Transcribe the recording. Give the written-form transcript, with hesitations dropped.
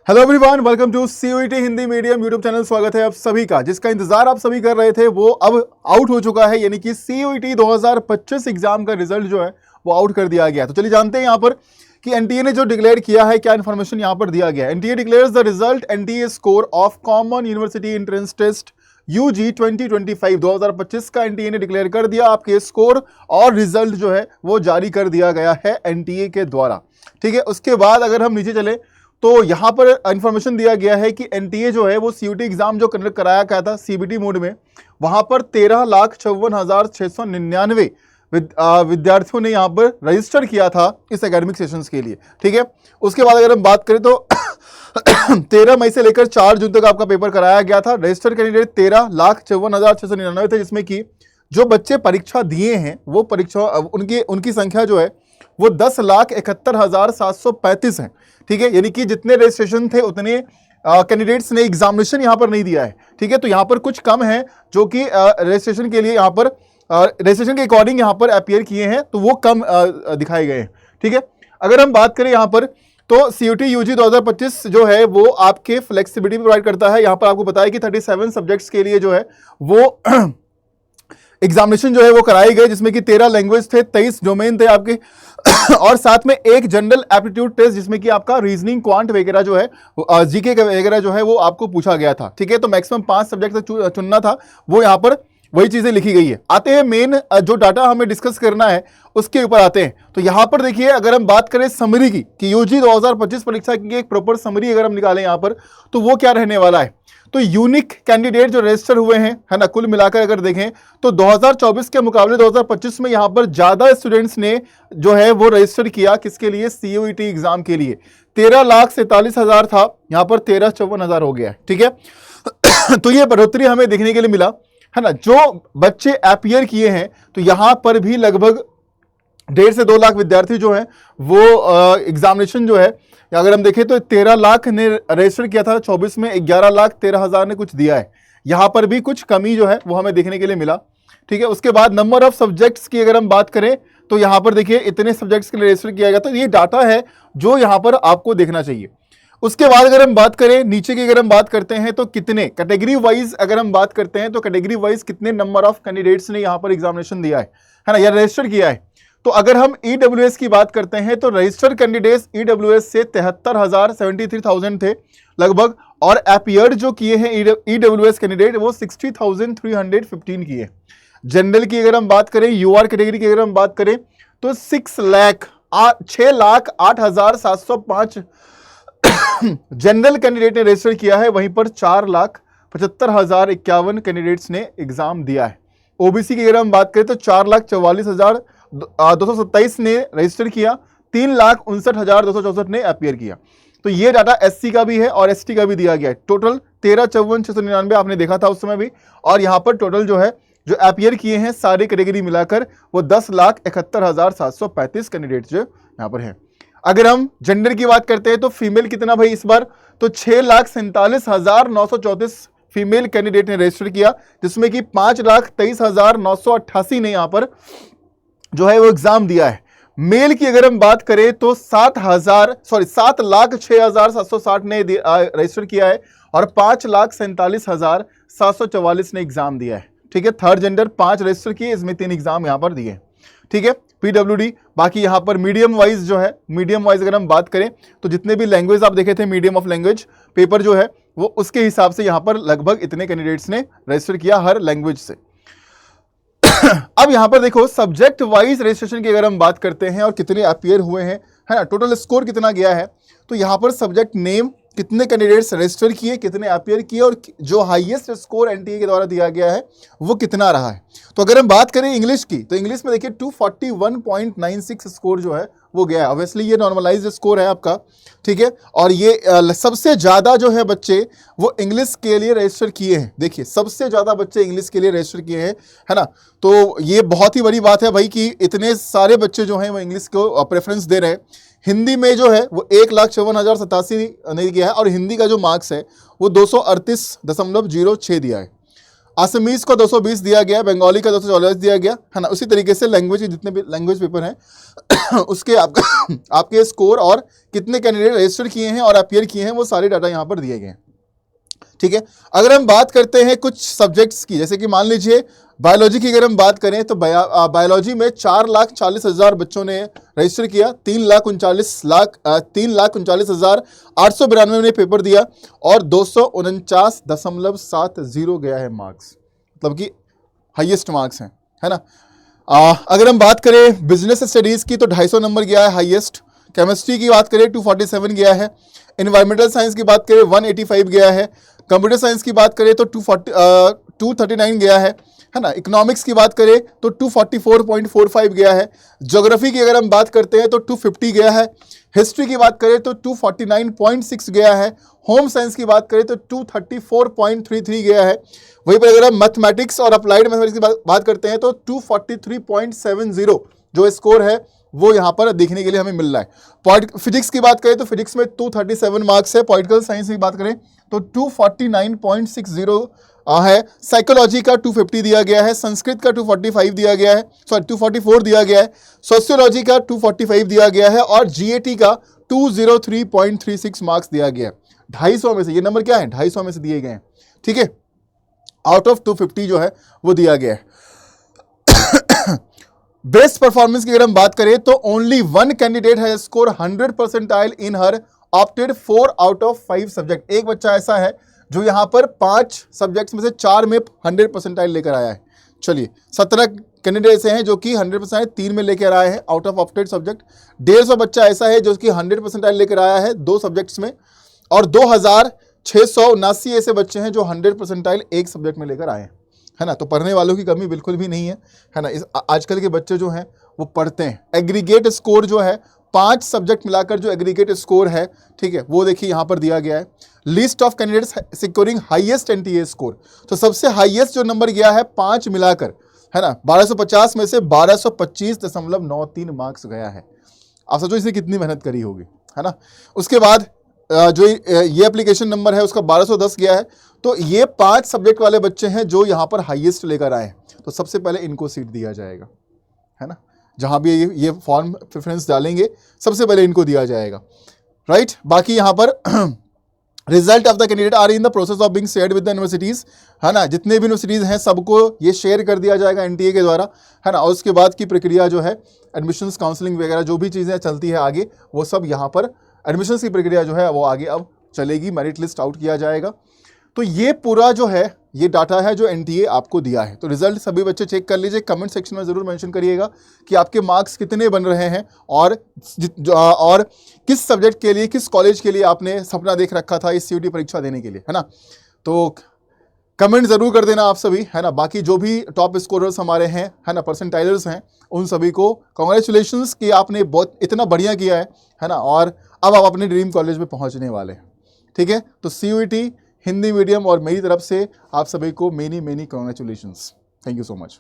Hello everyone, welcome to CUET Hindi medium YouTube channel. स्वागत है आप सभी का। जिसका इंतजार आप सभी कर रहे थे वो अब आउट हो चुका है, यानी कि सीयूईटी 2025 एग्जाम का रिजल्ट जो है वो आउट कर दिया गया। तो चलिए जानते हैं यहाँ पर कि एनटीए ने जो डिक्लेयर किया है, क्या इन्फॉर्मेशन यहाँ पर दिया गया है। NTA declares the result NTA score of common university entrance test UG 2025 2025 का एनटीए ने डिक्लेयर कर दिया। आपके स्कोर और रिजल्ट जो है वो जारी कर दिया गया है एनटीए के द्वारा। ठीक है, उसके बाद अगर हम नीचे चले तो यहां पर इंफॉर्मेशन दिया गया है कि एनटीए जो है वो सीयूटी एग्जाम जो कंडक्ट कराया गया था सीबीटी मोड में, वहां पर 13,54,699 विद्यार्थियों ने यहां पर रजिस्टर किया था इस एकेडमिक सेशंस के लिए। ठीक है, उसके बाद अगर हम बात करें तो 13 मई से लेकर 4 जून तक आपका पेपर कराया गया था। रजिस्टर कैंडिडेट 13,54,699 थे, जिसमें कि जो बच्चे परीक्षा दिए हैं वो परीक्षा उनकी संख्या जो है वो 10,71,735 है। ठीक है, यानी कि जितने रजिस्ट्रेशन थे उतने कैंडिडेट्स ने एग्जामिनेशन यहां पर नहीं दिया है। ठीक है, तो यहां पर कुछ कम है जो कि रजिस्ट्रेशन के लिए यहां पर रजिस्ट्रेशन के अकॉर्डिंग यहां पर अपीयर किए हैं, तो वो कम दिखाए गए हैं। ठीक है, अगर हम बात करें यहां पर तो सीयूटी यूजी 2025 जो है वो आपके फ्लेक्सिबिलिटी प्रोवाइड करता है। यहां पर आपको बताया कि 37 सब्जेक्ट्स के लिए जो है वो एग्जामिनेशन जो है वो कराई गई, जिसमें कि 13 लैंग्वेज थे, 23 डोमेन थे आपके और साथ में एक जनरल एप्टीट्यूड टेस्ट जिसमें कि आपका रीजनिंग, क्वांट वगैरह जो है जीके वगैरह जो है वो आपको पूछा गया था। ठीक है, तो मैक्सिमम 5 सब्जेक्ट तक चुनना था, वो यहाँ पर वही चीजें लिखी गई है। आते हैं मेन जो डाटा हमें डिस्कस करना है उसके ऊपर आते हैं। तो यहाँ पर देखिए, अगर हम बात करें समरी की कि यूजी 2025 परीक्षा की एक प्रॉपर समरी अगर हम निकालें यहाँ पर तो वो क्या रहने वाला है। तो यूनिक कैंडिडेट जो रजिस्टर हुए हैं, है ना, कुल मिलाकर अगर देखें तो 2024 के मुकाबले 2025 में यहां पर ज्यादा स्टूडेंट्स ने जो है वो रजिस्टर किया। किसके लिए? सीयूईटी एग्जाम के लिए। 13,47,000 था, यहां पर 13,54,000 हो गया है। ठीक है, तो ये बढ़ोतरी हमें देखने के लिए मिला, है ना। जो बच्चे अपीयर किए हैं तो यहां पर भी लगभग 1.5 से 2 लाख विद्यार्थी जो है वो एग्जामिनेशन जो है, अगर हम देखें तो 13 लाख ने रजिस्टर किया था 24 में, 11,13,000 ने कुछ दिया है। यहां पर भी कुछ कमी जो है वो हमें देखने के लिए मिला। ठीक है, उसके बाद नंबर ऑफ सब्जेक्ट्स की अगर हम बात करें तो यहां पर देखिए इतने सब्जेक्ट्स के लिए रजिस्टर किया गया। तो ये डाटा है जो यहां पर आपको देखना चाहिए। उसके बाद अगर हम बात करें नीचे की, अगर हम बात करते हैं तो कितने कैटेगरी वाइज अगर हम बात करते हैं तो कैटेगरी वाइज कितने नंबर ऑफ कैंडिडेट्स ने यहां पर एग्जामिनेशन दिया है ना, या रजिस्टर किया है। तो अगर हम ईडब्ल्यूएस की बात करते हैं तो रजिस्टर्ड कैंडिडेट्स ईडब्ल्यूएस से 73,000 थे लगभग, और अपीयर्ड जो किए हैं ईडब्ल्यूएस कैंडिडेट वो 60,315 किए। जनरल की अगर हम बात करें, यूआर कैटेगरी की अगर हम बात करें तो 6,08,705 जनरल कैंडिडेट ने रजिस्टर किया है, वहीं पर 4,75,051 कैंडिडेट्स ने एग्जाम दिया है। ओबीसी की अगर हम बात करें तो 4,44,227 ने रजिस्टर किया, 3,59,264 ने अपीयर किया। तो ये डाटा एससी का भी है और एसटी का भी दिया गया है। टोटल 13,54,699 आपने देखा था उस समय भी, और यहां पर टोटल जो है जो अपीयर किए हैं सारी कैटेगरी मिलाकर वो 10,71,735 कैंडिडेट जो यहां पर है। अगर हम जेंडर की बात करते हैं तो फीमेल कितना भाई इस बार, तो 6,47,934 फीमेल कैंडिडेट ने रजिस्टर किया, जिसमें कि 5,23,988 ने यहां पर जो है वो एग्जाम दिया है। मेल की अगर हम बात करें तो 7,06,760 ने रजिस्टर किया है और 5,47,744 ने एग्जाम दिया है। ठीक है, थर्ड जेंडर 5 रजिस्टर किए, इसमें 3 एग्जाम यहां पर दिए। ठीक है, पीडब्ल्यूडी। बाकी यहां पर मीडियम वाइज जो है, मीडियम वाइज अगर हम बात करें तो जितने भी लैंग्वेज आप देखे थे मीडियम ऑफ लैंग्वेज पेपर जो है वो उसके हिसाब से यहां पर लगभग इतने कैंडिडेट्स ने रजिस्टर किया हर लैंग्वेज से। अब यहां पर देखो सब्जेक्ट वाइज रजिस्ट्रेशन की अगर हम बात करते हैं और कितने अपीयर हुए हैं, है ना, टोटल स्कोर कितना गया है, तो यहां पर सब्जेक्ट नेम कितने कैंडिडेट्स रजिस्टर किए, कितने अपीयर किए, और जो हाईएस्ट स्कोर एनटीए के द्वारा दिया गया है वो कितना रहा है। तो अगर हम बात करें इंग्लिश की तो इंग्लिश में देखिए 241.96 स्कोर जो है वो गया है। ऑब्वियसली ये नॉर्मलाइज्ड स्कोर है आपका। ठीक है, और ये सबसे ज़्यादा जो है बच्चे वो इंग्लिश के लिए रजिस्टर किए हैं। देखिए सबसे ज़्यादा बच्चे इंग्लिश के लिए रजिस्टर किए हैं, है ना। तो ये बहुत ही बड़ी बात है भाई कि इतने सारे बच्चे जो हैं वो इंग्लिश को प्रेफरेंस दे रहे हैं। हिंदी में जो है वो 1,54,087 नहीं किया है, और हिंदी का जो मार्क्स है वो 238.06 दिया है। आसामीज को 220 दिया गया, बंगाली का 244 दिया गया, है ना। उसी तरीके से लैंग्वेज के जितने भी लैंग्वेज पेपर हैं उसके आपके स्कोर और कितने कैंडिडेट रजिस्टर किए हैं और अपीयर किए हैं वो सारे डाटा यहाँ पर दिए गए हैं, ठीक है। अगर हम बात करते हैं कुछ सब्जेक्ट्स की, जैसे कि मान लीजिए बायोलॉजी की अगर हम बात करें तो बायोलॉजी में 4,40,000 बच्चों ने रजिस्टर किया, 3,39,892 ने पेपर दिया और 249.70 गया है मार्क्स, मतलब कि हाईएस्ट मार्क्स हैं, है ना। अगर हम बात करें बिजनेस स्टडीज़ की तो 250 नंबर गया है हाईएस्ट। केमिस्ट्री की बात करें 247 गया है। इन्वायरमेंटल साइंस की बात करें 185 गया है। कंप्यूटर साइंस की बात करें तो 239 गया है ना। इकोनॉमिक्स की बात करें तो 244.45 गया है। ज्योग्राफी की अगर हम बात करते हैं तो 250 गया है। हिस्ट्री की बात करें तो 249.6 गया है। होम साइंस की बात करें तो 234.33 गया है। वहीं पर अगर हम मैथमेटिक्स और अप्लाइड मैथमेटिक्स की बात करते हैं तो 243.70 जो स्कोर है वो यहाँ पर देखने के लिए हमें मिल रहा है। फिजिक्स की बात करें तो फिजिक्स में 237 मार्क्स है। पॉलिटिकल साइंस की बात करें तो 249.60 है। साइकोलॉजी का 250 दिया गया है। संस्कृत का 245 दिया गया है, 244 दिया गया है। सोशियोलॉजी का 245 दिया गया है और जीएटी का 203.36 मार्क्स दिया गया है। 250 में से ये नंबर क्या है, 250 में से दिए गए हैं, ठीक है। आउट ऑफ 250 जो है वो दिया गया है। बेस्ट परफॉर्मेंस की अगर हम बात करें तो ओनली वन कैंडिडेट है score 100 percentile in her opted 4 out of 5 subject. एक बच्चा ऐसा है जो यहां पर 5 सब्जेक्ट्स में से 4 में 100 परसेंटाइल लेकर आया है। चलिए 17 कैंडिडेट ऐसे हैं जो कि 100 परसेंटाइल 3 में लेकर आए हैं आउट ऑफ ऑप्टेड सब्जेक्ट। 150 बच्चा ऐसा है जो कि 100 परसेंटाइल लेकर आया है 2 सब्जेक्ट्स में, और 2679 ऐसे बच्चे हैं जो 100 परसेंटाइल एक सब्जेक्ट में लेकर आए हैं, है ना। तो पढ़ने वालों की कमी बिल्कुल भी नहीं है ना। आजकल के बच्चे जो हैं वो पढ़ते हैं। एग्रीगेट स्कोर जो है 5 सब्जेक्ट मिलाकर जो एग्रीगेट स्कोर है, ठीक है, वो देखिए यहाँ पर दिया गया है। List of candidates securing highest NTA score, तो सबसे हाईएस्ट जो नंबर गया है 5 मिलाकर, है ना, 1250 में से 1225.93 मार्क्स गया है। आप सोचो इसने कितनी मेहनत करी होगी, है ना। उसके बाद जो ये एप्लीकेशन नंबर है उसका 1210 गया है। तो ये 5 सब्जेक्ट वाले बच्चे हैं जो यहाँ पर हाईएस्ट लेकर आए हैं, तो सबसे पहले इनको सीट दिया जाएगा, है ना। जहाँ भी ये फॉर्म प्रेफरेंस डालेंगे सबसे पहले इनको दिया जाएगा, राइट। बाकी यहाँ पर result of the candidate are in the process of being shared with the universities, है ना। जितने भी यूनिवर्सिटीज़ हैं सबको ये शेयर कर दिया जाएगा एनटीए के द्वारा, है ना। और उसके बाद की प्रक्रिया जो है एडमिशन्स काउंसलिंग वगैरह जो भी चीज़ें चलती है आगे, वो सब यहाँ पर एडमिशन्स की प्रक्रिया जो है वो आगे अब चलेगी। मेरिट लिस्ट आउट किया जाएगा। तो ये पूरा जो है ये डाटा है जो एनटीए आपको दिया है। तो रिजल्ट सभी बच्चे चेक कर लीजिए। कमेंट सेक्शन में ज़रूर मेंशन करिएगा कि आपके मार्क्स कितने बन रहे हैं और किस सब्जेक्ट के लिए, किस कॉलेज के लिए आपने सपना देख रखा था इस सीयूटी परीक्षा देने के लिए, है ना। तो कमेंट ज़रूर कर देना आप सभी, है ना। बाकी जो भी टॉप स्कोरर्स हमारे हैं, है ना, परसेंटाइलर्स हैं, उन सभी को कॉन्ग्रेचुलेशंस कि आपने बहुत इतना बढ़िया किया है ना। और अब आप अपने ड्रीम कॉलेज में पहुंचने वाले हैं, ठीक है। तो सीयूटी हिंदी मीडियम और मेरी तरफ से आप सभी को many congratulations. Thank you so much.